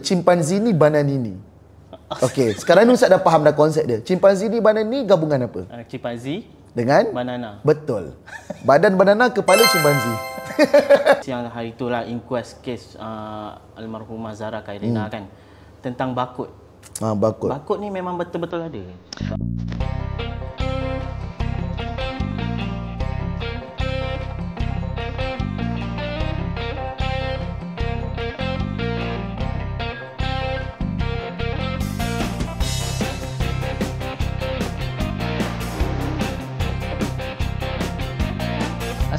Chimpanzee ni banana ni. Okey, sekarang ni Ustaz dah faham dah konsep dia. Chimpanzee ni banana ni gabungan apa? Chimpanzee dengan banana. Betul. Badan banana, kepala chimpanzee. Yang hari itulah inquest kes almarhumah Zahra Khairina kan tentang bakut. Bakut. Bakut ni memang betul-betul ada.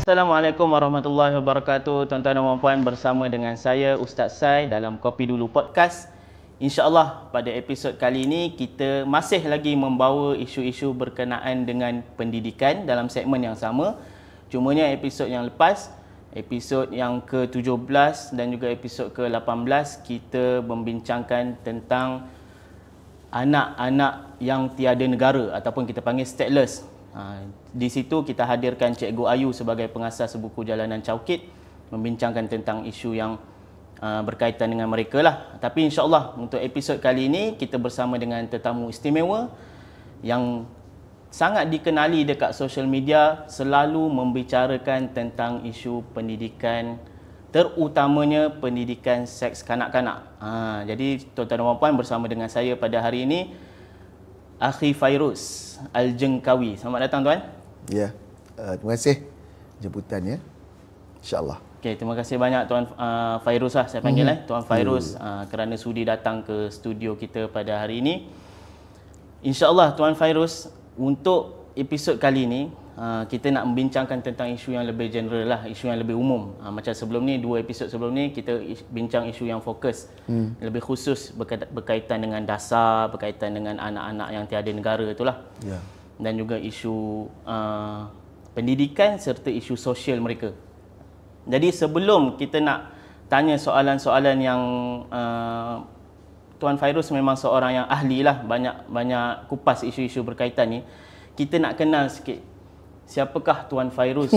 Assalamualaikum warahmatullahi wabarakatuh. Tuan-tuan dan puan-puan, bersama dengan saya Ustaz Sai dalam Kopi Dulu Podcast. InsyaAllah pada episod kali ini kita masih lagi membawa isu-isu berkenaan dengan pendidikan dalam segmen yang sama. Cumanya episod yang lepas, episod yang ke-17 dan juga episod ke-18 kita membincangkan tentang anak-anak yang tiada negara ataupun kita panggil stateless. Di situ kita hadirkan Cikgu Ayu sebagai pengasas buku Jalanan Caukit membincangkan tentang isu yang berkaitan dengan mereka lah. Tapi insyaAllah untuk episod kali ini kita bersama dengan tetamu istimewa yang sangat dikenali dekat social media, selalu membicarakan tentang isu pendidikan, terutamanya pendidikan seks kanak-kanak. Jadi tuan-tuan dan puan, bersama dengan saya pada hari ini Akhi Fairuz Al-Jengkawi. Selamat datang tuan. Ya, terima kasih jemputannya. InsyaAllah. Okay, terima kasih banyak Tuan Fairuz lah saya panggil Tuan Fairuz kerana sudi datang ke studio kita pada hari ini. InsyaAllah Tuan Fairuz, untuk episod kali ini kita nak membincangkan tentang isu yang lebih general lah, isu yang lebih umum. Macam sebelum ni, 2 episod sebelum ni kita bincang isu yang fokus, lebih khusus berkaitan dengan dasar, berkaitan dengan anak-anak yang tiada negara itulah. Ya. Dan juga isu pendidikan serta isu sosial mereka. Jadi sebelum kita nak tanya soalan-soalan yang Tuan Fairuz memang seorang yang ahli lah, banyak kupas isu-isu berkaitan ni, kita nak kenal sikit siapakah Tuan Fairuz.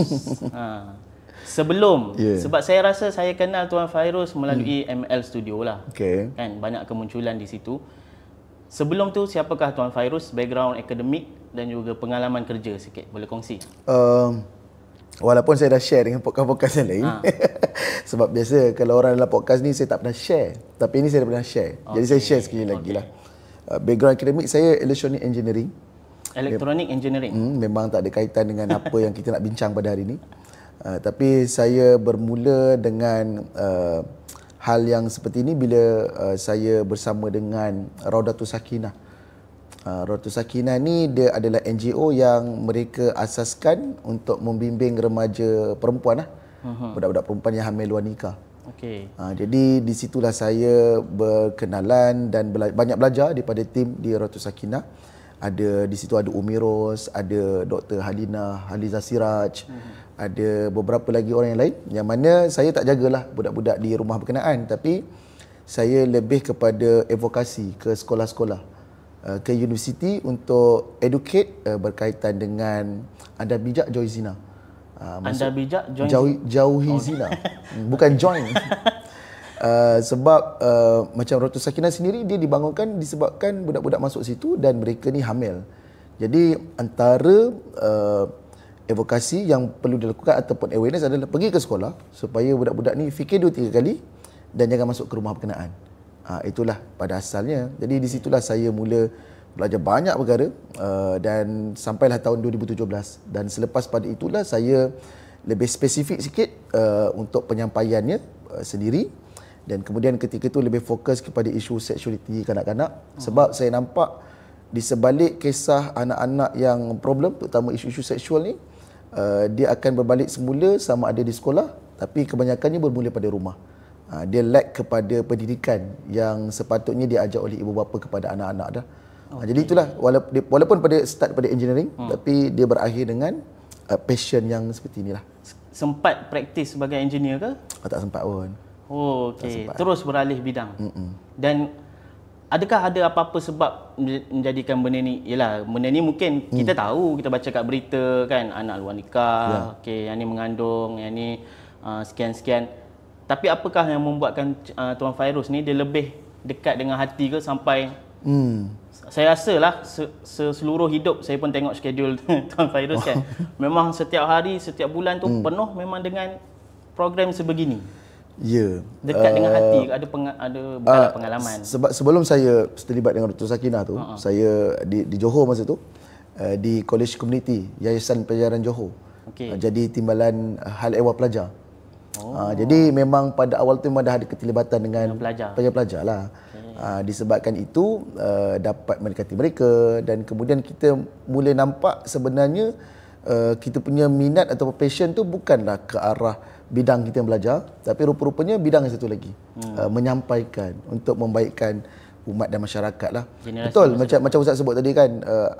Sebelum, sebab saya rasa saya kenal Tuan Fairuz melalui ML Studio lah. Kan banyak kemunculan di situ. Sebelum tu siapakah Tuan Fairuz, background akademik dan juga pengalaman kerja sikit, boleh kongsi? Walaupun saya dah share dengan podcast-podcast yang lain. Sebab biasa kalau orang dalam podcast ni saya tak pernah share, tapi ini saya dah pernah share. Jadi saya share sekali lagi lah. Background akademik saya electronic engineering. Electronic engineering. Memang tak ada kaitan dengan apa yang kita nak bincang pada hari ini. Tapi saya bermula dengan hal yang seperti ini bila saya bersama dengan Raudatus Sakinah. Raudatus Sakinah ni dia adalah NGO yang mereka asaskan untuk membimbing remaja perempuan lah. Budak-budak perempuan yang hamil luar nikah. Jadi di situlah saya berkenalan dan banyak belajar daripada tim di Raudatus Sakinah. Di situ ada Umi Ros, ada Dr. Halina Haliza Siraj, ada beberapa lagi orang yang lain, yang mana saya tak jagalah budak-budak di rumah berkenaan, tapi saya lebih kepada advokasi ke sekolah-sekolah, ke universiti untuk educate berkaitan dengan anda bijak jauhi zina. Anda bijak jauhi zina. Bukan join. Sebab macam Raudatus Sakinah sendiri dia dibangunkan disebabkan budak-budak masuk situ dan mereka ni hamil. Jadi antara advokasi yang perlu dilakukan ataupun awareness adalah pergi ke sekolah supaya budak-budak ni fikir 2-3 kali dan jangan masuk ke rumah berkenaan. Itulah pada asalnya. Jadi di situlah saya mula belajar banyak perkara dan sampailah tahun 2017, dan selepas pada itulah saya lebih spesifik sikit untuk penyampaiannya sendiri. Dan kemudian ketika itu lebih fokus kepada isu seksualiti kanak-kanak. Sebab saya nampak di sebalik kisah anak-anak yang problem, terutama isu-isu seksual ni, dia akan berbalik semula sama ada di sekolah, tapi kebanyakannya bermula pada rumah. Dia lack kepada pendidikan yang sepatutnya diajar oleh ibu bapa kepada anak-anak dah. Jadi itulah, walaupun pada start pada engineering, tapi dia berakhir dengan passion yang seperti inilah. Sempat praktis sebagai engineer ke? Tak sempat pun. Okey, terus beralih bidang. Dan adakah ada apa-apa sebab menjadikan benda ni? Yalah, benda ni mungkin kita tahu, kita baca kat berita kan, anak luar nikah, okey, yang ni mengandung, yang ni sekian-sekian. Tapi apakah yang membuatkan Tuan Fairuz ni dia lebih dekat dengan hati ke sampai saya rasalah seluruh hidup saya pun tengok schedule Tuan Fairuz kan. Memang setiap hari, setiap bulan tu penuh memang dengan program sebegini. Ya. Dekat dengan hati, ada bukanlah pengalaman. Sebab sebelum saya terlibat dengan Dr. Sakinah tu, saya di Johor masa tu, di College Community, Yayasan Pelajaran Johor. Jadi timbalan hal ehwal pelajar. Jadi memang pada awal tu memang dah ada keterlibatan dengan pelajar-pelajar lah. Disebabkan itu dapat mendekati mereka dan kemudian kita mula nampak sebenarnya kita punya minat atau passion tu bukanlah ke arah bidang kita yang belajar, tapi rupa-rupanya bidang yang satu lagi, menyampaikan untuk membaikkan umat dan masyarakat lah. Betul, macam Ustaz sebut tadi kan,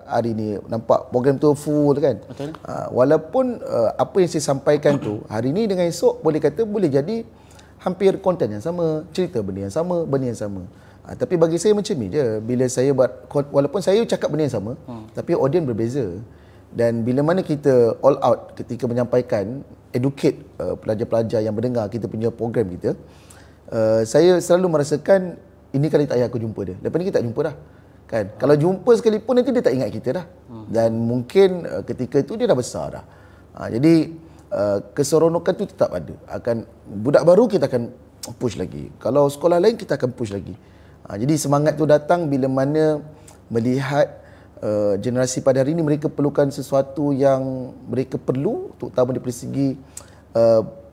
hari ni nampak program tu full kan. Betul. Walaupun apa yang saya sampaikan tu hari ni dengan esok boleh kata boleh jadi hampir konten yang sama, cerita benda yang sama, benda yang sama. Tapi bagi saya macam ni je, bila saya buat, walaupun saya cakap benda yang sama, tapi audiens berbeza. Dan bila mana kita all out ketika menyampaikan, educate pelajar-pelajar yang mendengar kita punya program kita, saya selalu merasakan ini kali tak payah aku jumpa dia. Lepas ni kita tak jumpa dah. Kan? Kalau jumpa sekalipun nanti dia tak ingat kita dah. Dan mungkin ketika itu dia dah besar dah. Jadi keseronokan tu tetap ada. Akan budak baru kita akan push lagi. Kalau sekolah lain kita akan push lagi. Jadi semangat tu datang bila mana melihat generasi pada hari ini mereka perlukan sesuatu yang mereka perlu, terutama dari segi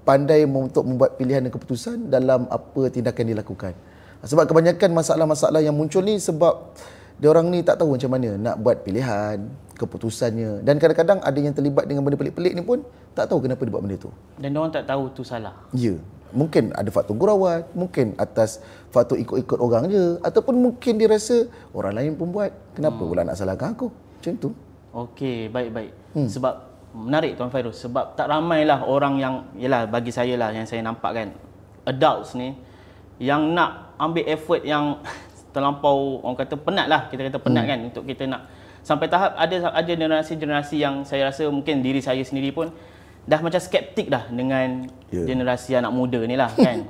pandai untuk membuat pilihan dan keputusan dalam apa tindakan dilakukan. Sebab kebanyakan masalah-masalah yang muncul ni sebab diorang ni tak tahu macam mana nak buat pilihan, keputusannya, dan kadang-kadang ada yang terlibat dengan benda pelik-pelik ni pun tak tahu kenapa dia buat benda tu. Dan diorang tak tahu tu salah. Ya. Mungkin ada faktor gurauan, mungkin atas faktor ikut-ikut orang je, ataupun mungkin dia rasa orang lain pun buat, kenapa pula nak salahkan aku? Macam tu. Okey, baik-baik. Sebab menarik Tuan Fairuz, sebab tak ramailah orang yang, yalah bagi saya lah yang saya nampak kan, adults ni yang nak ambil effort yang terlampau, orang kata penat lah, kita kata penat kan, untuk kita nak sampai tahap ada generasi-generasi yang saya rasa mungkin diri saya sendiri pun dah macam skeptik dah dengan generasi anak muda ni lah kan.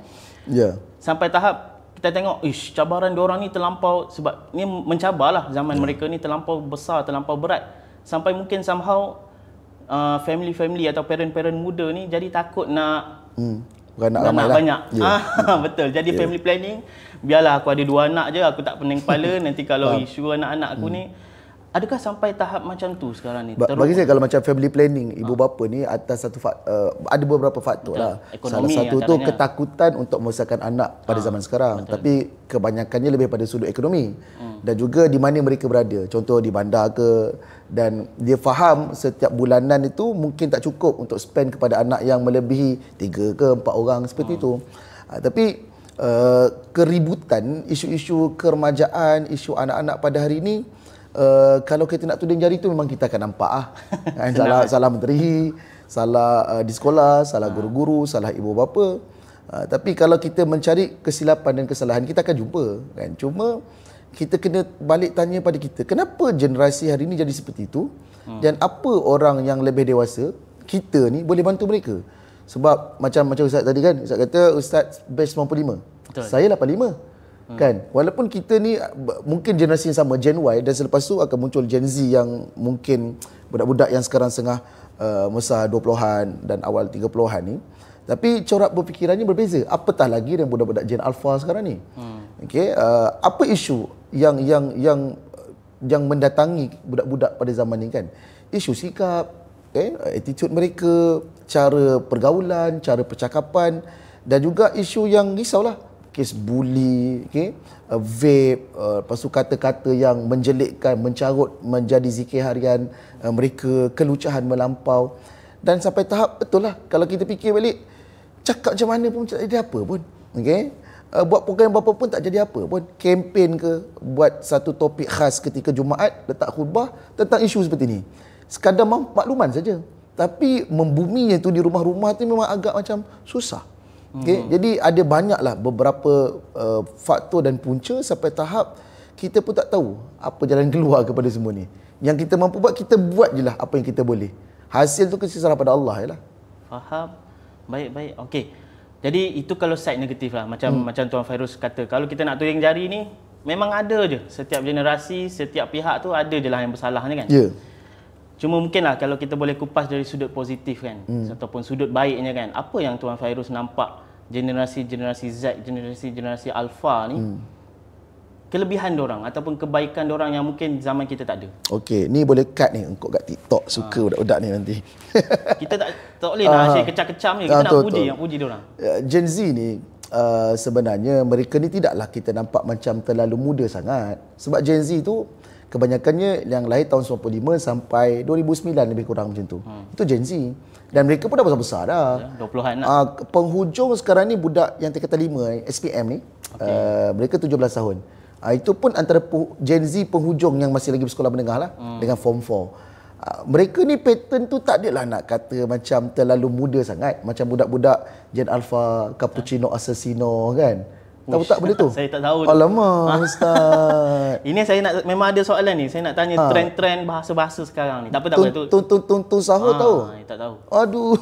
Sampai tahap kita tengok, cabaran diorang ni terlampau, sebab ni mencabarlah zaman mereka ni terlampau besar, terlampau berat. Sampai mungkin somehow family-family atau parent-parent muda ni jadi takut nak beranak ramai banyak. Betul. Jadi family planning, biarlah aku ada 2 anak je, aku tak pening kepala nanti kalau isu anak-anak aku ni. Adakah sampai tahap macam tu sekarang ni? Bagi saya kalau macam family planning, ibu bapa ni atas satu ada beberapa faktor lah. Salah satu tu ketakutan untuk membesarkan anak pada zaman sekarang. Tapi kebanyakannya lebih pada sudut ekonomi. Dan juga di mana mereka berada. Contoh di bandar ke, dan dia faham setiap bulanan itu mungkin tak cukup untuk spend kepada anak yang melebihi 3 ke 4 orang seperti itu. Tapi keributan, isu-isu keremajaan, isu anak-anak pada hari ini, kalau kita nak tuding jari tu memang kita akan nampak salah menteri, salah di sekolah, salah guru-guru, salah ibu bapa. Tapi kalau kita mencari kesilapan dan kesalahan, kita akan jumpa kan. Cuma kita kena balik tanya pada kita, kenapa generasi hari ini jadi seperti itu, dan apa orang yang lebih dewasa kita ni boleh bantu mereka. Sebab macam Ustaz tadi kan, Ustaz kata Ustaz batch 95. Betul. Saya 85. Kan, walaupun kita ni mungkin generasi yang sama, Gen Y, dan selepas tu akan muncul Gen Z yang mungkin budak-budak yang sekarang tengah masa 20-an dan awal 30-an ni, tapi corak berfikirannya berbeza. Apatah lagi dengan budak-budak Gen Alpha sekarang ni. Okey, apa isu yang mendatangi budak-budak pada zaman ni kan? Isu sikap, attitude mereka, cara pergaulan, cara percakapan, dan juga isu yang risaulah, kes bully, vape, lepas tu kata-kata yang menjelekkan, mencarut menjadi zikir harian mereka, kelucahan melampau. Dan sampai tahap, betul lah, kalau kita fikir balik, cakap macam mana pun tak jadi apa pun. Buat program apa pun tak jadi apa pun. Kempen ke, buat satu topik khas ketika Jumaat, letak khutbah tentang isu seperti ni, sekadar makluman saja. Tapi membuminya tu di rumah-rumah tu memang agak macam susah. Jadi ada banyaklah beberapa faktor dan punca sampai tahap kita pun tak tahu apa jalan keluar kepada semua ni. Yang kita mampu buat, kita buat je lah apa yang kita boleh. Hasil tu kisah pada Allah je lah. Faham. Baik-baik. Okey. Jadi itu kalau side negatif lah. Macam Tuan Fairuz kata, kalau kita nak tuyang jari ni, memang ada je. Setiap generasi, setiap pihak tu ada je lah yang bersalahnya kan. Ya. Cuma mungkin lah kalau kita boleh kupas dari sudut positif kan, ataupun sudut baiknya kan, apa yang Tuan Fairuz nampak generasi-generasi Z, generasi-generasi Alpha ni, kelebihan dorang ataupun kebaikan dorang yang mungkin zaman kita tak ada. Okey, ni boleh cut ni engkau kat TikTok, suka budak-budak ni nanti. Kita tak boleh nak share kecam-kecam ni, kita nak puji dorang. Gen Z ni sebenarnya mereka ni tidaklah kita nampak macam terlalu muda sangat. Sebab Gen Z tu kebanyakannya yang lahir tahun 95 sampai 2009 lebih kurang macam tu. Itu Gen Z. Dan mereka pun dah besar-besar dah. 20-an lah. Penghujung sekarang ni budak yang tingkatan 5 SPM ni, mereka 17 tahun. Itu pun antara Gen Z penghujung yang masih lagi bersekolah menengah lah, dengan Form 4. Mereka ni pattern tu tak adalah nak kata macam terlalu muda sangat. Macam budak-budak Gen Alpha, Cappuccino Assassino kan. Tahu tak benda tu? Saya tak tahu. Alamak, Ustaz. Ini saya nak, memang ada soalan ni. Saya nak tanya trend-trend bahasa-bahasa sekarang ni. Tak apa. Tuntun sahur tahu? Tak tahu. Aduh.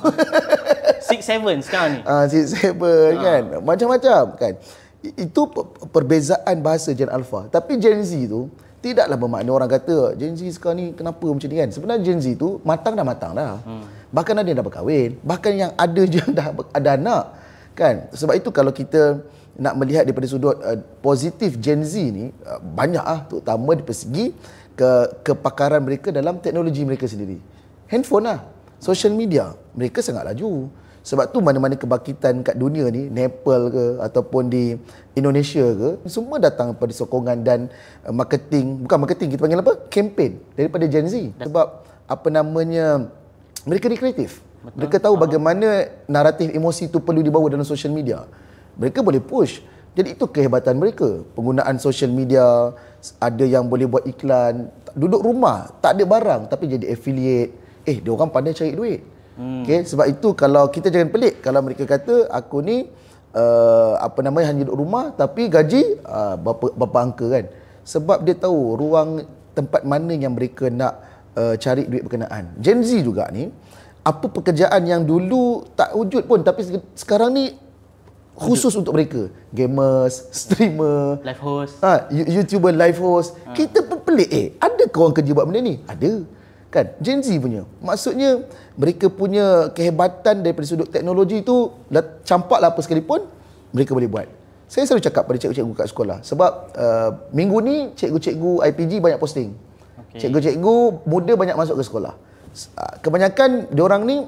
6-7 sekarang ni. 6-7 kan. Macam-macam kan. Itu perbezaan bahasa Gen Alpha. Tapi Gen Z tu tidaklah bermakna orang kata Gen Z sekarang ni kenapa macam ni kan. Sebenarnya Gen Z tu matang dah. Bahkan ada yang dah berkahwin. Bahkan yang ada je dah ada anak kan. Sebab itu kalau kita nak melihat daripada sudut positif Gen Z ni, banyak terutama di persegi kepakaran mereka dalam teknologi mereka sendiri. Handphone lah, social media, mereka sangat laju. Sebab tu mana-mana kebangkitan kat dunia ni, Nepal ke ataupun di Indonesia ke, semua datang daripada sokongan dan marketing, bukan marketing, kita panggil apa? Campaign daripada Gen Z. Sebab apa namanya, mereka ni kreatif. Betul. Mereka tahu bagaimana naratif emosi tu perlu dibawa dalam social media. Mereka boleh push. Jadi itu kehebatan mereka. Penggunaan social media, ada yang boleh buat iklan, duduk rumah, tak ada barang tapi jadi affiliate. Dia orang pandai cari duit. Okay, sebab itu kalau kita jangan pelik kalau mereka kata aku ni hanya duduk rumah tapi gaji berapa angka kan. Sebab dia tahu ruang tempat mana yang mereka nak cari duit berkenaan. Gen Z juga ni, apa pekerjaan yang dulu tak wujud pun tapi sekarang ni khusus untuk mereka, gamers, streamer, live host, YouTuber live host. Kita pun pelik, ada ke orang kerja buat benda ni? Ada kan, Gen Z punya. Maksudnya mereka punya kehebatan daripada sudut teknologi tu, campaklah apa sekalipun mereka boleh buat. Saya selalu cakap pada cikgu-cikgu kat sekolah, sebab minggu ni cikgu-cikgu IPG banyak posting. Cikgu-cikgu muda banyak masuk ke sekolah. Kebanyakan diorang ni,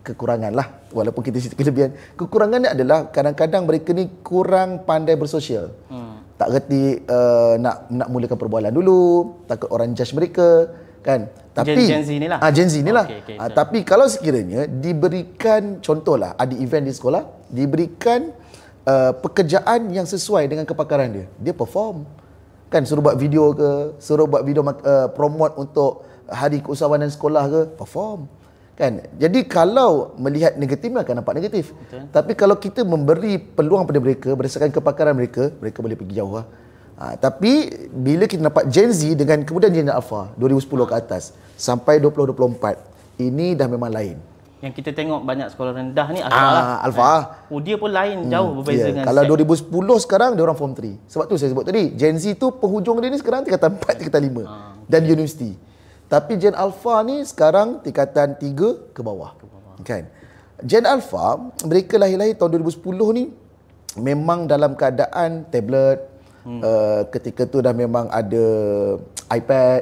kekurangan lah, walaupun kita cerita kelebihan, kekurangannya adalah kadang-kadang mereka ni kurang pandai bersosial. Tak reti nak mulakan perbualan dulu, takut orang judge mereka kan. Tapi Gen Z ni lah. Gen Z ni lah. Tapi kalau sekiranya diberikan, contohlah ada event di sekolah, diberikan pekerjaan yang sesuai dengan kepakaran dia, dia perform kan. Suruh buat video ke, suruh buat video promote untuk hari keusahawanan sekolah ke, perform kan. Jadi kalau melihat negatif akan nampak negatif. Betul. Tapi kalau kita memberi peluang pada mereka berdasarkan kepakaran mereka, mereka boleh pergi jauh lah. Tapi bila kita nampak Gen Z dengan kemudian Gen Alpha 2010 ke atas sampai 2024, ini dah memang lain. Yang kita tengok banyak sekolah rendah ni Alpha. Dia pun lain, jauh berbeza dengan kalau 2010 sekarang dia orang Form 3. Sebab tu saya sebut tadi, Gen Z tu penghujung dia ni sekarang tingkatan 4, tingkatan 5 dan universiti. Tapi Gen Alpha ni sekarang tingkatan 3 ke bawah. Kan? Gen Alpha, mereka lahir-lahir tahun 2010 ni memang dalam keadaan tablet. Ketika tu dah memang ada iPad.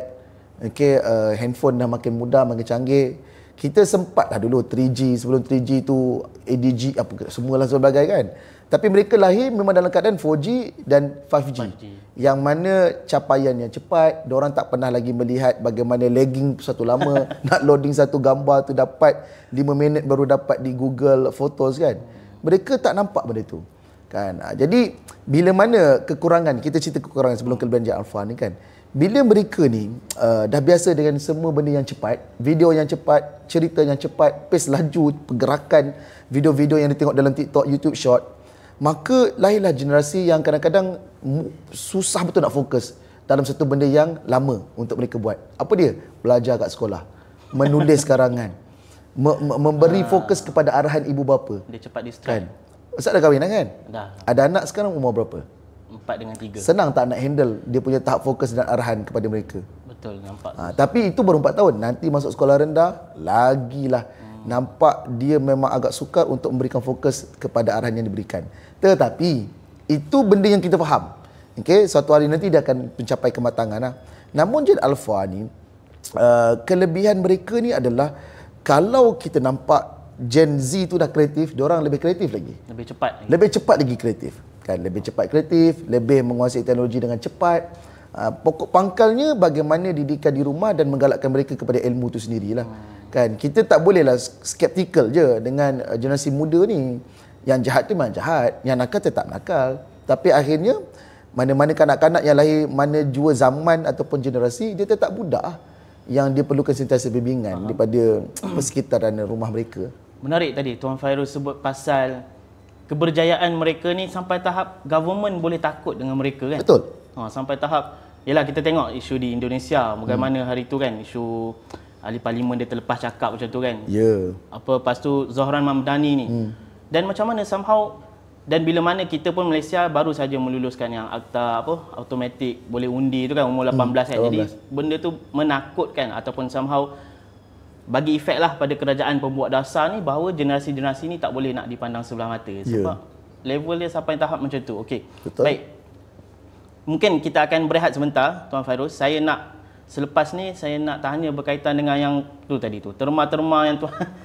Handphone dah makin mudah, makin canggih. Kita sempat dah dulu 3G, sebelum 3G tu ADG apa semualah sebagainya kan. Tapi mereka lahir memang dalam keadaan 4G dan 5G. Yang mana capaiannya cepat, diorang tak pernah lagi melihat bagaimana lagging satu lama, nak loading satu gambar tu dapat 5 minit baru dapat di Google Photos kan. Mereka tak nampak benda tu. Kan? Jadi bila mana kekurangan, kita cerita kekurangan sebelum kelebihan Gen Alpha ni kan. Bila mereka ni dah biasa dengan semua benda yang cepat, video yang cepat, cerita yang cepat, pace laju, pergerakan, video-video yang ditengok dalam TikTok, YouTube Short, maka lahirlah generasi yang kadang-kadang susah betul nak fokus dalam satu benda yang lama untuk mereka buat. Apa dia? Belajar kat sekolah, menulis karangan, memberi fokus kepada arahan ibu bapa. Dia cepat distract. Kan? Ustaz dah kahwin dah kan? Dah. Ada anak sekarang umur berapa? 4 dengan 3. Senang tak nak handle dia punya tahap fokus dan arahan kepada mereka? Betul, nampak. Tapi itu baru 4 tahun. Nanti masuk sekolah rendah, lagilah. Nampak dia memang agak sukar untuk memberikan fokus kepada arahan yang diberikan. Tetapi, itu benda yang kita faham. Okay? Suatu hari nanti dia akan mencapai kematangan. Namun Gen Alpha ni, kelebihan mereka ni adalah, kalau kita nampak Gen Z tu dah kreatif, diorang lebih kreatif lagi. Lebih cepat lagi. Lebih cepat lagi kreatif. Kan? Lebih cepat kreatif, lebih menguasai teknologi dengan cepat. Pokok pangkalnya bagaimana didikan di rumah dan menggalakkan mereka kepada ilmu tu sendirilah. Kan? Kita tak bolehlah skeptikal je dengan generasi muda ni. Yang jahat tu memang jahat, yang nakal tetap nakal. Tapi akhirnya, mana-mana kanak-kanak yang lahir mana jua zaman ataupun generasi, dia tetap budak yang dia perlukan sentiasa bimbingan daripada persekitaran rumah mereka. Menarik tadi Tuan Fairuz sebut pasal keberjayaan mereka ni sampai tahap government boleh takut dengan mereka kan. Betul. Sampai tahap, yalah kita tengok isu di Indonesia bagaimana hari tu kan, isu ahli parlimen dia terlepas cakap macam tu kan. Ya. Lepas tu Zohran Mamdani ni. Dan macam mana somehow, dan bila mana kita pun Malaysia baru saja meluluskan yang akta automatik boleh undi tu kan umur 18 kan. Jadi benda tu menakutkan ataupun somehow bagi efek lah pada kerajaan pembuat dasar ni bahawa generasi-generasi ni tak boleh nak dipandang sebelah mata sebab level dia sampai tahap macam tu. Okey. Baik. Mungkin kita akan berehat sebentar Tuan Fairuz. Selepas ni saya nak tanya berkaitan dengan yang tu tadi tu. Terma-terma yang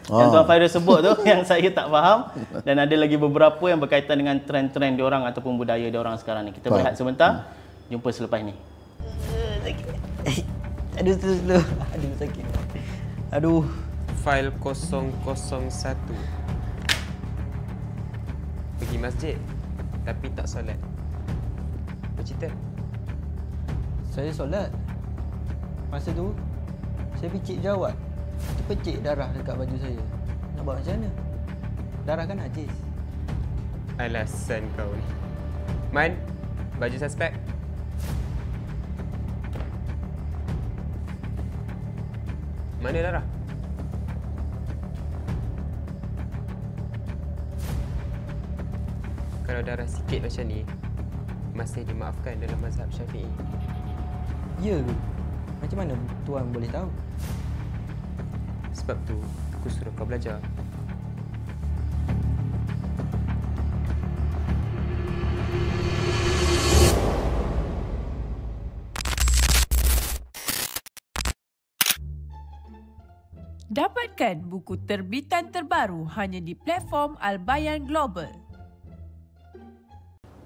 Tuan Fairuz sebut tu yang saya tak faham, dan ada lagi beberapa yang berkaitan dengan trend-trend diorang ataupun budaya diorang sekarang ni. Kita berehat sebentar. Jumpa selepas ni. Aduh, slow. Aduh, sakit. Aduh. File 001. Pergi masjid tapi tak solat. Bercerita. Saya solat. Masa tu saya picit jerawat. Terpecik darah dekat baju saya. Nak buat macam mana? Darah kan najis. Alasan kau ni. Man, baju suspek. Mana darah? Kalau darah sikit macam ni, masih dimaafkan dalam mazhab Syafi'i. Ya ke? Macam mana tuan boleh tahu? Sebab tu aku suruh kau belajar. Dapatkan buku terbitan terbaru hanya di platform Al-Bayan Global.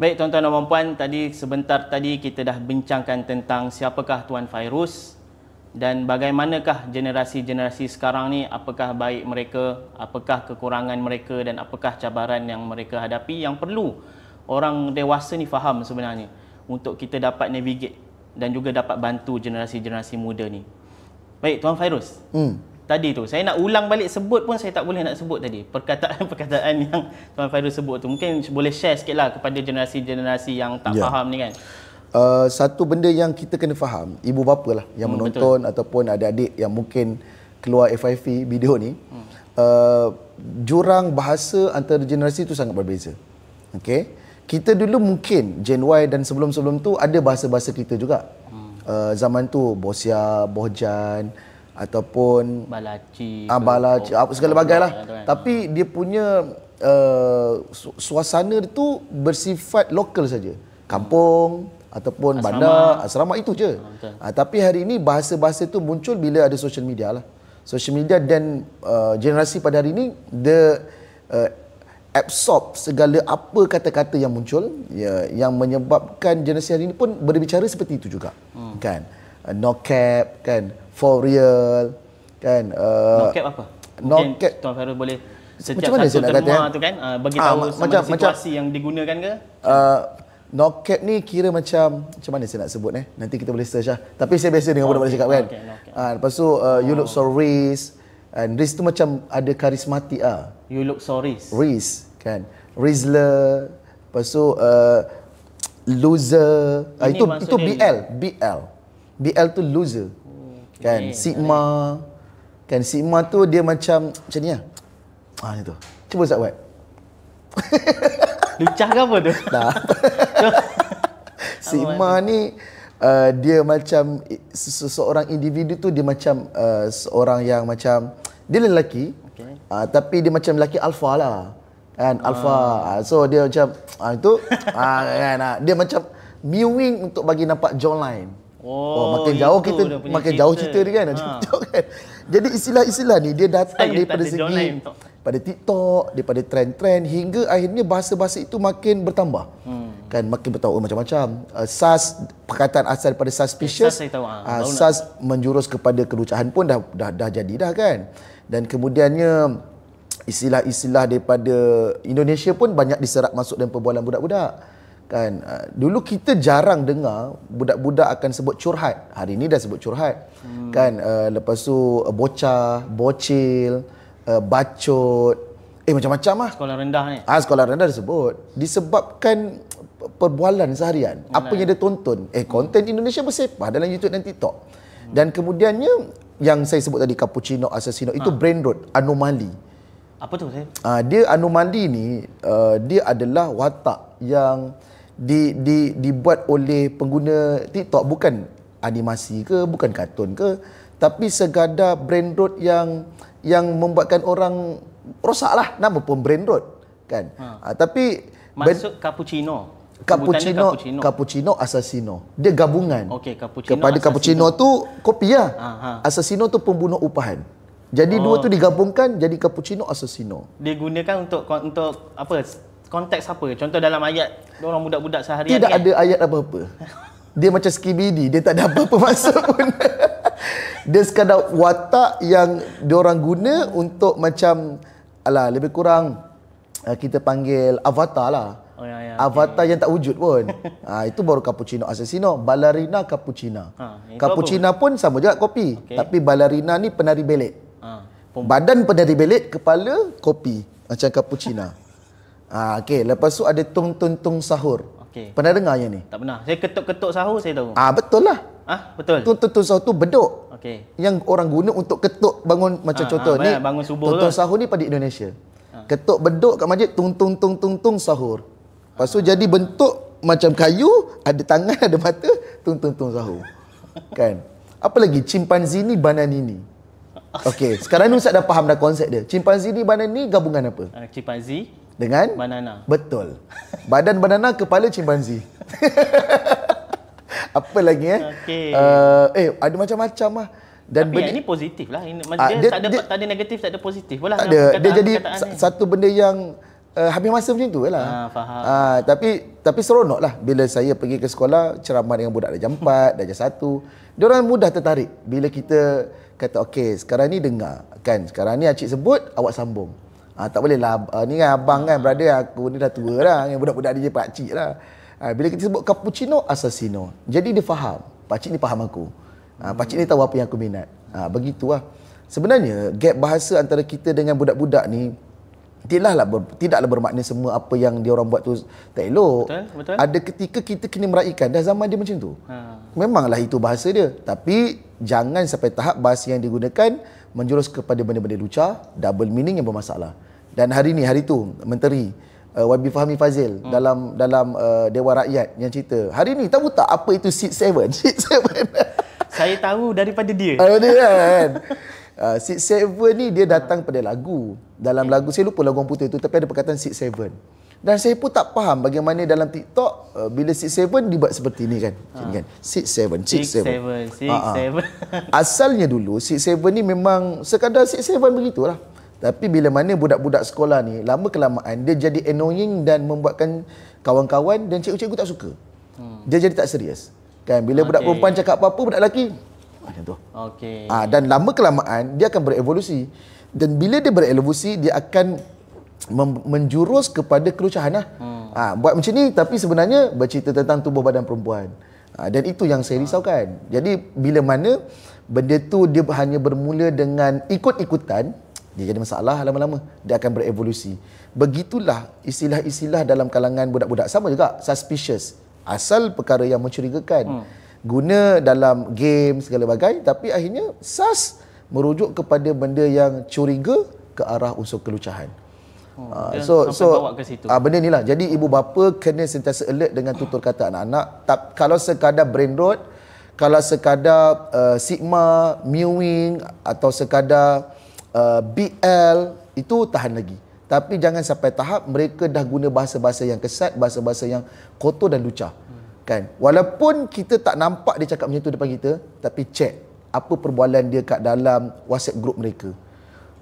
Baik tuan-tuan dan puan-puan, sebentar tadi kita dah bincangkan tentang siapakah Tuan Fairuz dan bagaimanakah generasi-generasi sekarang ni, apakah baik mereka, apakah kekurangan mereka dan apakah cabaran yang mereka hadapi yang perlu orang dewasa ni faham sebenarnya untuk kita dapat navigate dan juga dapat bantu generasi-generasi muda ni. Baik Tuan Fairuz. Tadi tu saya nak ulang balik sebut pun saya tak boleh nak sebut tadi. Perkataan-perkataan yang Tuan Fairuz sebut tu. Mungkin boleh share sikitlah kepada generasi-generasi yang tak faham ni kan. Satu benda yang kita kena faham, ibu bapa lah yang menonton ataupun adik-adik yang mungkin keluar FIV video ni, jurang bahasa antara generasi tu sangat berbeza. Okay? Kita dulu mungkin Gen Y dan sebelum-sebelum tu ada bahasa-bahasa kita juga. Zaman tu Bosia, Bohjan ataupun Balaci, segala bagai lah. Tapi dia punya suasana tu bersifat lokal saja. Kampung ataupun asrama, bandar, asrama itu je. Tapi hari ini bahasa-bahasa tu muncul bila ada social media lah. Social media dan generasi pada hari ini dia absorb segala apa kata-kata yang muncul yang menyebabkan generasi hari ini pun berbicara seperti itu juga. Kan? No cap kan, for real kan. No cap apa? Mungkin Tuan Fairuz boleh setiap satu terma tu kan bagi tahu macam situasi yang digunakan ke? No cap ni kira macam mana saya nak sebut nanti kita boleh search lah. Tapi saya biasa dengan budak-budak cakap kan. Lepas tu you look so Riz, and Riz tu macam ada karismatik You look so Riz. Riz kan. Rizler. Lepas tu loser. Itu BL tu loser. Kan Sigma. Kan Sigma tu dia macam ni lah. Itu. Cuba Ustaz buat. Lucah ke apa tu? Nah. Sigma ni dia macam seseorang individu tu, dia macam seorang yang macam dia lelaki, tapi dia macam lelaki alpha lah kan, alpha. So dia macam itu kan, dia macam mewing untuk bagi nampak jawline. Makin jauh kita makin jauh cerita dia kan. Kan. Jadi istilah-istilah ni dia datang daripada segi pada TikTok, daripada trend-trend, hingga akhirnya bahasa-bahasa itu makin bertambah. Kan makin bertahu macam-macam. SAS, perkataan asal daripada suspicious, SAS menjurus kepada kelucahan pun dah jadi dah kan. Dan kemudiannya istilah-istilah daripada Indonesia pun banyak diserap masuk dalam perbualan budak-budak. Kan dulu kita jarang dengar budak-budak akan sebut curhat. Hari ni dah sebut curhat. Kan lepas tu bocah, bocil, bacot, macam-macam lah. Sekolah rendah ni. Sekolah rendah disebut. Disebabkan perbualan seharian. Apa yang dia tonton. Konten Indonesia bersepah dalam YouTube dan TikTok. Dan kemudiannya yang saya sebut tadi, cappuccino, assassino, itu brain rot, anomali. Apa tu saya? Dia anomali ni, dia adalah watak yang dibuat oleh pengguna TikTok, bukan animasi ke, bukan kartun ke, tapi sekadar brain rot yang membuatkan orang rosak lah. Nama pun brain rot kan. Tapi masuk cappuccino, cappuccino, assassino. Dia gabungan. Okey, cappuccino. Kepada cappuccino tu kopi lah. Assassino tu pembunuh upahan. Jadi dua tu digabungkan jadi cappuccino, assassino. Dia gunakan untuk apa? Konteks apa? Contoh dalam ayat orang budak-budak seharian. Tidak ada ayat apa-apa. Dia macam skibidi, dia tak ada apa-apa masuk pun. Dia sekadar watak yang diorang guna untuk macam lebih kurang kita panggil avatar lah. Avatar yang tak wujud pun. Itu baru cappuccino, assassino. Ballerina, cappuccina. Cappuccina pun sama juga kopi. Tapi ballerina ni penari belet. Badan penari belet, kepala kopi. Macam cappuccina. Lepas tu ada tung-tung-tung sahur. Pernah dengar yang ni? Tak pernah. Saya ketuk-ketuk sahur saya tahu. Betul lah. Betul. Tung-tung sahur tu beduk. Yang orang guna untuk ketuk bangun, macam contoh ni. Bangun subuh tung-tung sahur ni pada Indonesia. Ketuk beduk kat masjid, tung-tung sahur. Lepas tu jadi bentuk macam kayu, ada tangan, ada mata, tung sahur. Kan? Apa lagi? Chimpanzee ni bananini. Sekarang ni Ustaz dah faham dah konsep dia. Chimpanzee ni bananini gabungan apa? Chimpanzee dengan banana. Betul. Badan banana, kepala chimpanzee. Apa lagi ada macam-macam lah. Dan tapi yang ini positif lah. Tak ada negatif, tak ada positif pula. Tak ada. Dia jadi satu benda yang habis masa macam tu lah. Faham. Tapi seronok lah bila saya pergi ke sekolah ceramah dengan budak dah jam 4, dah jam 1. Diorang mudah tertarik bila kita kata sekarang ni dengar kan, sekarang ni acik sebut, awak sambung. Tak boleh lah, ni kan abang kan, brother aku ni dah tua dah, yang budak-budak dia pakcik lah. Bila kita sebut cappuccino, assassino, jadi dia faham, pakcik ni faham aku. Pakcik ni tahu apa yang aku minat. Begitulah. Sebenarnya gap bahasa antara kita dengan budak-budak ni tidaklah bermakna semua apa yang dia orang buat tu tak elok. Betul. Ada ketika kita kena meraihkan, dah zaman dia macam tu. Memanglah itu bahasa dia, tapi jangan sampai tahap bahasa yang digunakan menjurus kepada benda-benda lucah, double meaning yang bermasalah. Dan hari tu Menteri YB Fahmi Fazil dalam Dewan Rakyat yang cerita, hari ni tahu tak apa itu Seat 7? Seat 7. Saya tahu daripada dia. Dia kan. Seat 7 ni dia datang pada lagu. Dalam lagu, saya lupa lagu orang putih tu, tapi ada perkataan Seat 7. Dan saya pun tak faham bagaimana dalam TikTok bila Seat 7 dibuat seperti ni kan. Kan? Seat 7, Seat 7. Asalnya dulu Seat 7 ni memang sekadar Seat 7 begitulah. Tapi bila mana budak-budak sekolah ni lama kelamaan dia jadi annoying dan membuatkan kawan-kawan dan cikgu-cikgu tak suka. Dia jadi tak serius. Kan bila budak perempuan cakap apa-apa, budak lelaki macam tu. Dan lama kelamaan dia akan berevolusi. Dan bila dia berevolusi, dia akan menjurus kepada kelucahan lah. Buat macam ni tapi sebenarnya bercerita tentang tubuh badan perempuan. Dan itu yang saya risaukan. Jadi bila mana benda tu dia hanya bermula dengan ikut-ikutan, dia jadi masalah lama-lama. Dia akan berevolusi. Begitulah istilah-istilah dalam kalangan budak-budak. Sama juga suspicious. Asal perkara yang mencurigakan. Guna dalam game segala bagai, tapi akhirnya sus merujuk kepada benda yang curiga ke arah unsur kelucahan. Dia sampai bawa ke situ. Benda ni lah. Jadi ibu bapa kena sentiasa alert dengan tutur kata anak-anak. Kalau sekadar brain rot, kalau sekadar sigma, mewing atau sekadar BL, itu tahan lagi. Tapi jangan sampai tahap mereka dah guna bahasa-bahasa yang kesat, bahasa-bahasa yang kotor dan lucah. Kan? Walaupun kita tak nampak dia cakap macam tu depan kita, tapi check apa perbualan dia kat dalam WhatsApp group mereka.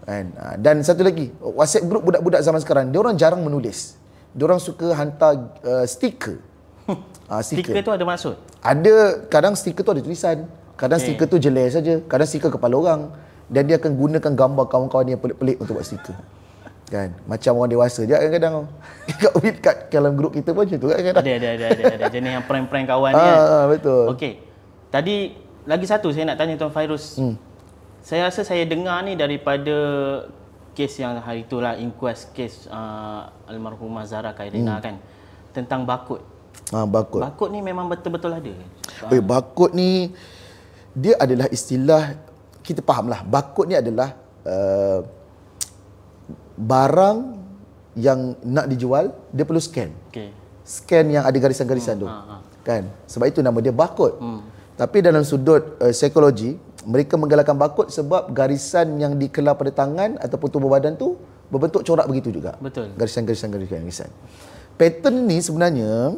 Kan? Dan satu lagi, WhatsApp group budak-budak zaman sekarang, dia orang jarang menulis. Dia orang suka hantar stiker. Stiker tu ada maksud? Ada, kadang stiker tu ada tulisan, kadang stiker tu jelek saja, kadang stiker kepala orang, dan dia akan gunakan gambar kawan-kawan yang pelik-pelik untuk buat stiker. Kan? Macam orang dewasa je kadang-kadang. Kat dalam grup kita pun macam tu kan kadang. Ada jenis yang prank-prank kawan ni kan. Betul. Okey. Tadi lagi satu saya nak tanya Tuan Fairuz. Saya rasa saya dengar ni daripada kes yang hari itulah, inquest kes almarhumah Zahra Khairina kan, tentang bakut. Bakut. Bakut ni memang betul-betul ada. Bakut ni dia adalah istilah, kita fahamlah. Bakut ni adalah barang yang nak dijual, dia perlu scan. Scan yang ada garisan-garisan tu. Kan? Sebab itu nama dia bakut. Tapi dalam sudut psikologi, mereka menggalakkan bakut sebab garisan yang dikelar pada tangan ataupun tubuh badan tu berbentuk corak begitu juga. Betul. Garisan-garisan. Pattern ni sebenarnya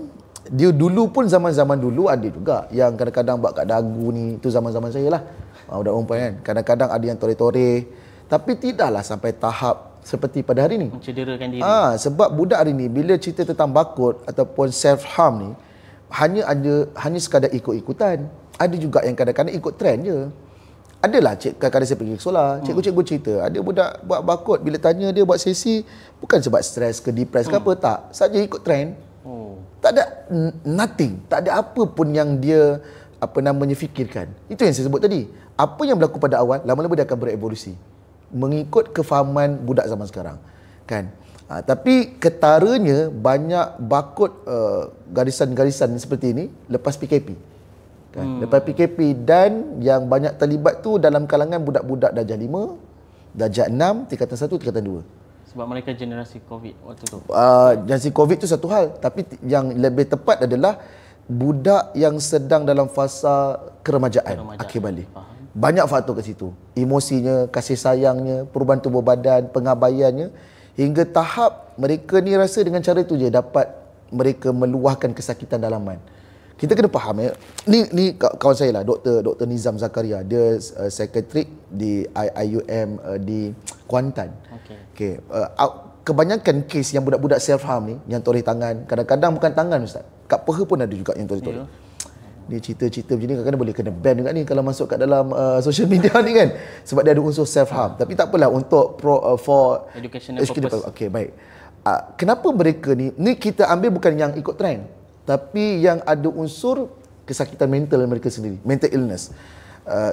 dia dulu pun, zaman-zaman dulu ada juga yang kadang-kadang buat kat dagu ni, tu zaman-zaman saya lah. Budak perempuan kan. Kadang-kadang ada yang toreh-toreh, tapi tidaklah sampai tahap seperti pada hari ni. Mencederakan diri. Sebab budak hari ni bila cerita tentang bakut ataupun self harm ni hanya sekadar ikut-ikutan. Ada juga yang kadang-kadang ikut trend je. Adalah kadang-kadang saya pergi ke sekolah, cikgu-cikgu cerita, ada budak buat bakut, bila tanya dia buat sesi bukan sebab stres ke depres ke apa, tak, saja ikut trend. Tak ada nothing, tak ada apa pun yang dia fikirkan. Itu yang saya sebut tadi. Apa yang berlaku pada awal, lama-lama dia akan berevolusi mengikut kefahaman budak zaman sekarang. Kan? Tapi ketaranya banyak bakut garisan-garisan seperti ini lepas PKP. Kan? Lepas PKP, dan yang banyak terlibat tu dalam kalangan budak-budak darjah 5, darjah 6, tingkatan 1, tingkatan 2. Sebab mereka generasi COVID waktu tu. Generasi COVID tu satu hal, tapi yang lebih tepat adalah budak yang sedang dalam fasa keremajaan. Akhir balik. Banyak faktor kat situ. Emosinya, kasih sayangnya, perubahan tubuh badan, pengabaiannya, hingga tahap mereka ni rasa dengan cara itu je dapat mereka meluahkan kesakitan dalaman. Kita kena faham ya. Ni kawan saya lah, Dr. Nizam Zakaria. Dia psikiatrik di IUM di Kuantan. Okay. Kebanyakan kes yang budak-budak self harm ni, yang toreh tangan, kadang-kadang bukan tangan ustaz, kat peha pun ada juga yang toreh-toreh. Dia cerita-cerita macam ni kadang-kadang boleh kena ban juga ni kalau masuk kat dalam social media ni kan, sebab dia ada unsur self harm. Tapi tak apalah, untuk for educational purpose. Okey, baik. Kenapa mereka ni kita ambil bukan yang ikut trend, tapi yang ada unsur kesakitan mental mereka sendiri, mental illness.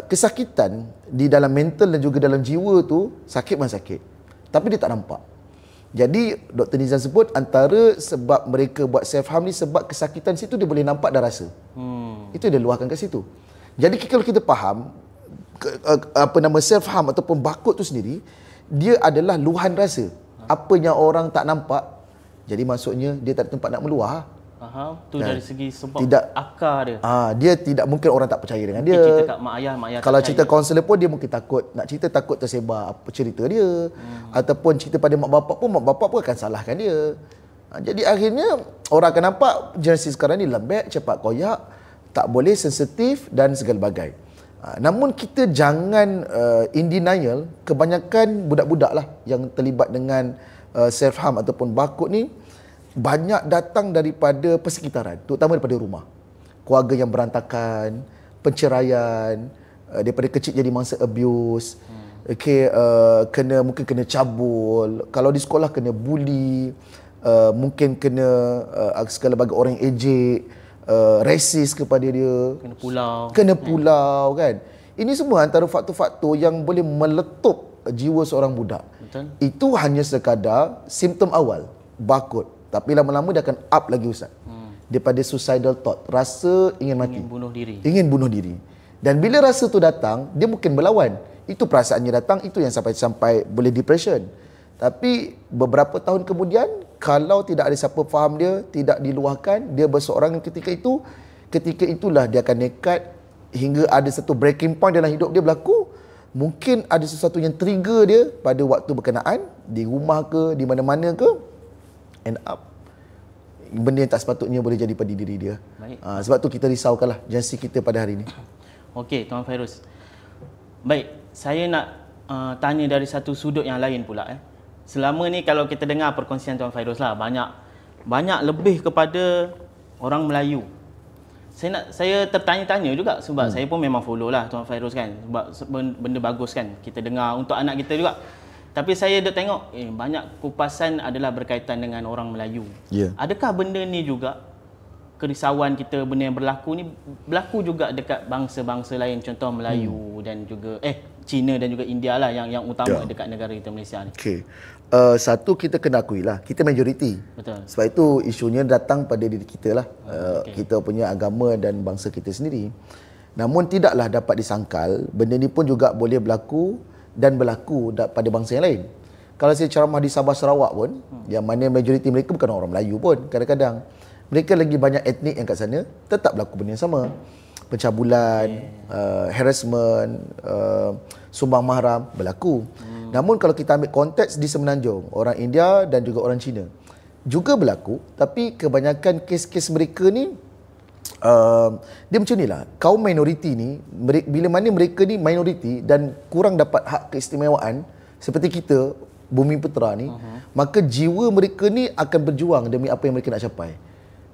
Kesakitan di dalam mental dan juga dalam jiwa tu sakit memang sakit, tapi dia tak nampak. Jadi Dr. Nizam sebut antara sebab mereka buat self harm ni sebab kesakitan situ dia boleh nampak dan rasa. Itu dia luahkan kat situ. Jadi kalau kita faham self harm ataupun bakut tu sendiri, dia adalah luahan rasa. Apa yang orang tak nampak, jadi maksudnya dia tak ada tempat nak meluah. Tu dari segi sebab akar dia. Dia tidak mungkin orang tak percaya dengan dia. Cerita kat mak ayah kalau cerita kaunselor pun dia mungkin takut, nak cerita takut tersebar apa cerita dia. Ataupun cerita pada mak bapak pun akan salahkan dia. Jadi akhirnya orang akan nampak generasi sekarang ni lembek, cepat koyak, tak boleh, sensitif dan segala bagai. Namun kita jangan in denial, kebanyakan budak-budak lah yang terlibat dengan self harm ataupun bakut ni banyak datang daripada persekitaran, terutama daripada rumah. Keluarga yang berantakan, penceraian, daripada kecil jadi mangsa abuse, mungkin kena cabul, kalau di sekolah kena bully, mungkin kena segala bagai orang yang ejek, racist kepada dia, kena pulau kan. Ini semua antara faktor-faktor yang boleh meletup jiwa seorang budak. Betul. Itu hanya sekadar simptom awal, bakut. Tapi lama-lama dia akan up lagi ustaz. Daripada suicidal thought, rasa ingin mati, ingin bunuh diri. Dan bila rasa tu datang, dia mungkin berlawan. Itu perasaannya datang, itu yang sampai boleh depression. Tapi beberapa tahun kemudian, kalau tidak ada siapa faham dia, tidak diluahkan, dia berseorangan ketika itulah dia akan nekat hingga ada satu breaking point dalam hidup dia berlaku. Mungkin ada sesuatu yang trigger dia pada waktu berkenaan, di rumah ke, di mana-mana ke, end up benda yang tak sepatutnya boleh jadi pada diri dia. Sebab tu kita risaukanlah generasi kita pada hari ini. Okey, Tuan Fairuz. Baik, saya nak tanya dari satu sudut yang lain pula. Selama ni kalau kita dengar perkongsian Tuan Fairuz lah, banyak lebih kepada orang Melayu. Saya tertanya-tanya juga sebab saya pun memang follow lah Tuan Fairuz kan, sebab benda bagus kan kita dengar untuk anak kita juga. Tapi saya dah tengok banyak kupasan adalah berkaitan dengan orang Melayu. Adakah benda ni juga kerisauan kita, benda yang berlaku juga dekat bangsa-bangsa lain, contoh Melayu dan juga Cina dan juga India lah yang utama dekat negara kita Malaysia ni. Okey. Satu, kita kena akui lah, kita majoriti. Betul. Sebab itu isunya datang pada diri kita lah. Kita punya agama dan bangsa kita sendiri. Namun tidaklah dapat disangkal, benda ni pun juga boleh berlaku dan berlaku pada bangsa yang lain. Kalau saya ceramah di Sabah Sarawak pun, yang mana majoriti mereka bukan orang Melayu pun, kadang-kadang mereka lagi banyak etnik yang kat sana, tetap berlaku benda yang sama. Pencabulan, harassment, sumbang mahram berlaku. Namun kalau kita ambil konteks di Semenanjung, orang India dan juga orang Cina juga berlaku, tapi kebanyakan kes-kes mereka ni dia macam ni lah. Kaum minoriti ni, bila mana mereka ni minoriti dan kurang dapat hak keistimewaan seperti kita, Bumi Putera ni, maka jiwa mereka ni akan berjuang demi apa yang mereka nak capai.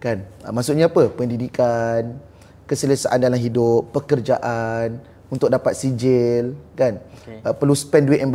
Kan? Maksudnya apa? Pendidikan, keselesaan dalam hidup, pekerjaan, untuk dapat sijil, kan? Perlu spend duit yang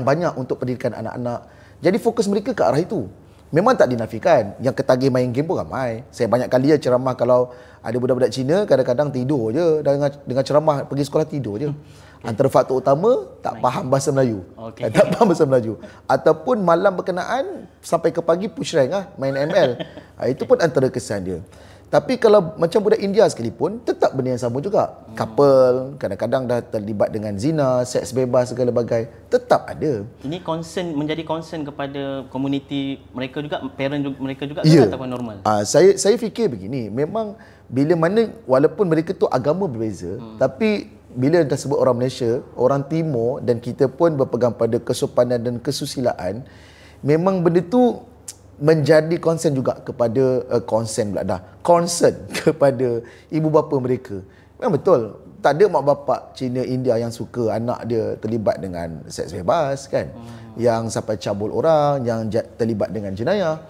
banyak untuk pendidikan anak-anak. Jadi fokus mereka ke arah itu. Memang tak dinafikan, yang ketagih main game pun ramai. Saya banyak kali ceramah, kalau ada budak-budak Cina kadang-kadang tidur je dengan ceramah, pergi sekolah tidur je. Antara faktor utama tak faham bahasa Melayu. Tak faham bahasa Melayu. Ataupun malam berkenaan sampai ke pagi push rank main ML. Itu pun antara kesan dia. Tapi kalau macam budak India sekalipun, tetap benda yang sama juga. Couple, kadang-kadang dah terlibat dengan zina, seks bebas, segala bagai. Tetap ada. Ini menjadi concern kepada komuniti mereka juga, parent mereka juga, ataupun normal? Saya fikir begini, memang bila mana, walaupun mereka tu agama berbeza, tapi bila dah sebut orang Malaysia, orang Timur dan kita pun berpegang pada kesopanan dan kesusilaan, memang benda tu menjadi concern juga kepada concern kepada ibu bapa mereka. Memang betul, tak ada mak bapak Cina India yang suka anak dia terlibat dengan seks bebas kan, yang sampai cabul orang, yang terlibat dengan jenayah.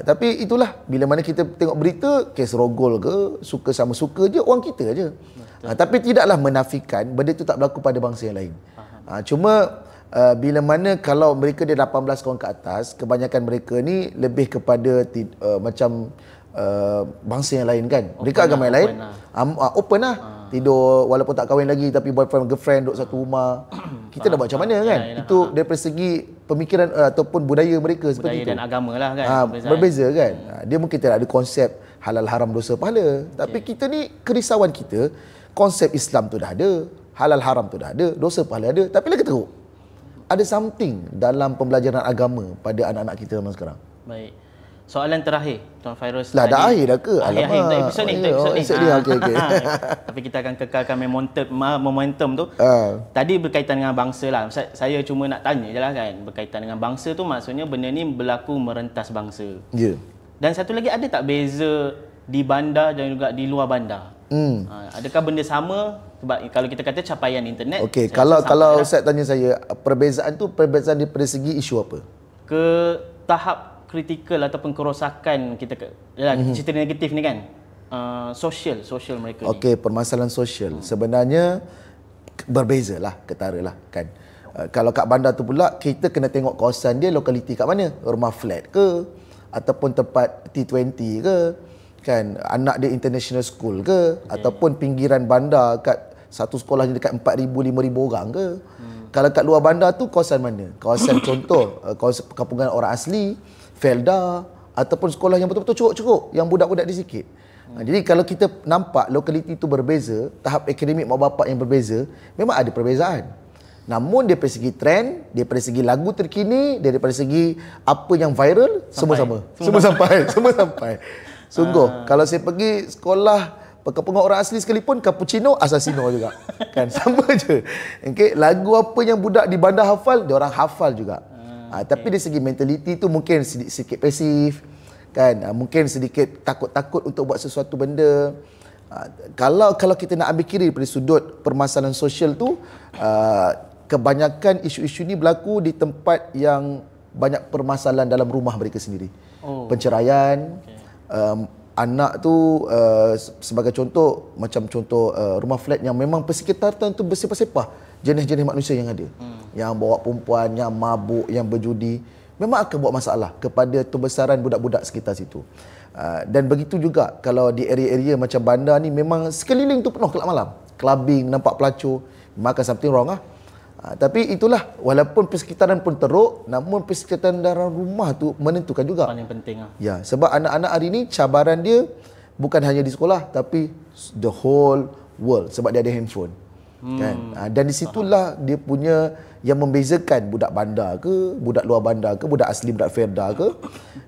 Tapi itulah, bila mana kita tengok berita kes rogol ke, suka sama suka je, orang kita je. Tapi tidaklah menafikan benda itu tak berlaku pada bangsa yang lain. Cuma bila mana kalau mereka dia 18 tahun ke atas, kebanyakan mereka ni lebih kepada macam bangsa yang lain kan. Mereka agama yang lain open lah. Tidur walaupun tak kahwin lagi, tapi boyfriend girlfriend duduk satu rumah. Kita nak buat macam mana kan? Itu dari segi pemikiran ataupun budaya mereka seperti itu. Budaya dan agama lah kan. Berbeza kan. Dia mungkin tidak ada konsep halal haram dosa pahala. Tapi kita ni, kerisauan kita, konsep Islam tu dah ada, halal haram tu dah ada, dosa pahala ada, tapi lagi teruk, ada something dalam pembelajaran agama pada anak-anak kita sekarang. Baik. Soalan terakhir, Tuan Fairuz. Dah akhir dah ke? Akhir untuk episod ni. Okay. Tapi kita akan kekalkan momentum tu. Tadi berkaitan dengan bangsa lah. Saya cuma nak tanya je lah kan. Berkaitan dengan bangsa tu, maksudnya benda ni berlaku merentas bangsa. Dan satu lagi, ada tak beza di bandar dan juga di luar bandar? Adakah benda sama? Sebab kalau kita kata capaian internet. Okey, kalau Ustaz tanya saya, perbezaan daripada segi isu apa? Ke tahap kritikal ataupun kerosakan kita cerita negatif ni kan. Sosial mereka ni. Okey, permasalahan sosial sebenarnya berbezalah, ketaralah kan. Kalau kat bandar tu pula, kita kena tengok kawasan dia, lokaliti kat mana? Rumah flat ke, ataupun tempat T20 ke, kan, anak dia international school ke, ataupun pinggiran bandar kat satu sekolah ni dekat 4,000 5,000 orang ke. Kalau kat luar bandar tu kawasan mana? Kawasan contoh kawasan perkampungan orang asli, Felda, ataupun sekolah yang betul-betul curuk-curuk, yang budak-budak di sikit. Jadi kalau kita nampak lokaliti tu berbeza, tahap akademik mak bapak yang berbeza, memang ada perbezaan. Namun dari segi trend, daripada segi lagu terkini, daripada segi apa yang viral, semua sama. Semua sampai. Sungguh, kalau saya pergi sekolah pengajar orang asli sekalipun, cappuccino, assassino juga. Kan sama je. Okay, lagu apa yang budak di bandar hafal, dia orang hafal juga. Tapi dari segi mentality tu mungkin sedikit pasif, kan? Mungkin sedikit takut-takut untuk buat sesuatu benda. Kalau kita nak ambil kiri dari sudut permasalahan sosial tu, kebanyakan isu-isu ni berlaku di tempat yang banyak permasalahan dalam rumah mereka sendiri. Penceraian, anak tu sebagai contoh, macam contoh rumah flat yang memang persekitaran tu bersepah-sepah jenis-jenis manusia yang ada. Yang bawa perempuan, yang mabuk, yang berjudi, memang akan buat masalah kepada kebesaran budak-budak sekitar situ. Dan begitu juga kalau di area-area macam bandar ni, memang sekeliling tu penuh kelab malam, clubbing, nampak pelacur, memang akan something wrong lah. Tapi itulah, walaupun persekitaran pun teruk, namun persekitaran dalam rumah tu menentukan juga. Paling penting lah. Ya, sebab anak-anak hari ni cabaran dia bukan hanya di sekolah, tapi the whole world, sebab dia ada handphone. Kan? Dan di situlah dia punya yang membezakan budak bandar ke, budak luar bandar ke, budak asli, budak Ferda ke.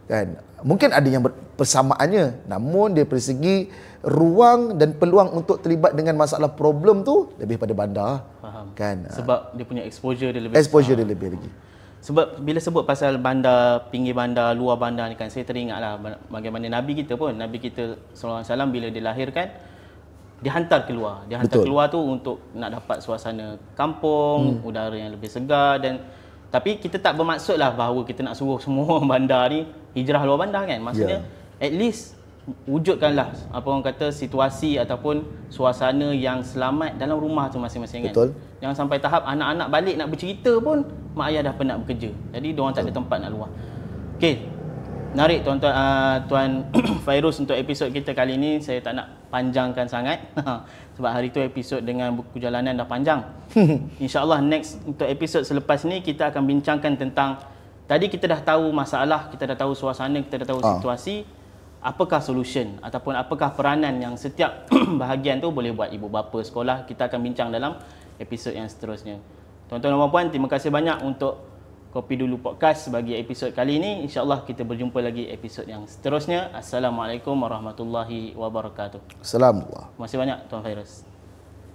Kan? Mungkin ada yang persamaannya, namun dari segi ruang dan peluang untuk terlibat dengan masalah problem tu lebih pada bandar. Faham. Kan? Sebab dia punya exposure dia lebih Exposure dia lebih lagi. Sebab bila sebut pasal bandar, pinggir bandar, luar bandar ni kan, saya teringatlah bagaimana Nabi kita pun, Nabi kita SAW bila dilahirkan, dihantar keluar. Dihantar Betul. keluar tu untuk nak dapat suasana kampung, udara yang lebih segar. Tapi kita tak bermaksudlah bahawa kita nak suruh semua orang bandar ni hijrah luar bandar kan. Maksudnya at least wujudkanlah apa orang kata situasi ataupun suasana yang selamat dalam rumah tu masing-masing kan. Betul. Jangan sampai tahap anak-anak balik nak bercerita pun mak ayah dah penat bekerja. Jadi diorang tak ada tempat nak luar. Okey. Menarik tuan-tuan, Tuan Fairuz, untuk episod kita kali ini. Saya tak nak panjangkan sangat sebab hari tu episod dengan buku jalanan dah panjang. InsyaAllah next untuk episod selepas ni kita akan bincangkan tentang, tadi kita dah tahu masalah, kita dah tahu suasana, kita dah tahu situasi. Apakah solution ataupun apakah peranan yang setiap bahagian tu boleh buat, ibu bapa, sekolah. Kita akan bincang dalam episod yang seterusnya. Tuan-tuan dan puan, terima kasih banyak untuk Kopi Dulu Podcast bagi episod kali ini. InsyaAllah kita berjumpa lagi episod yang seterusnya. Assalamualaikum warahmatullahi wabarakatuh. Assalamualaikum. Terima kasih banyak Tuan Fairuz.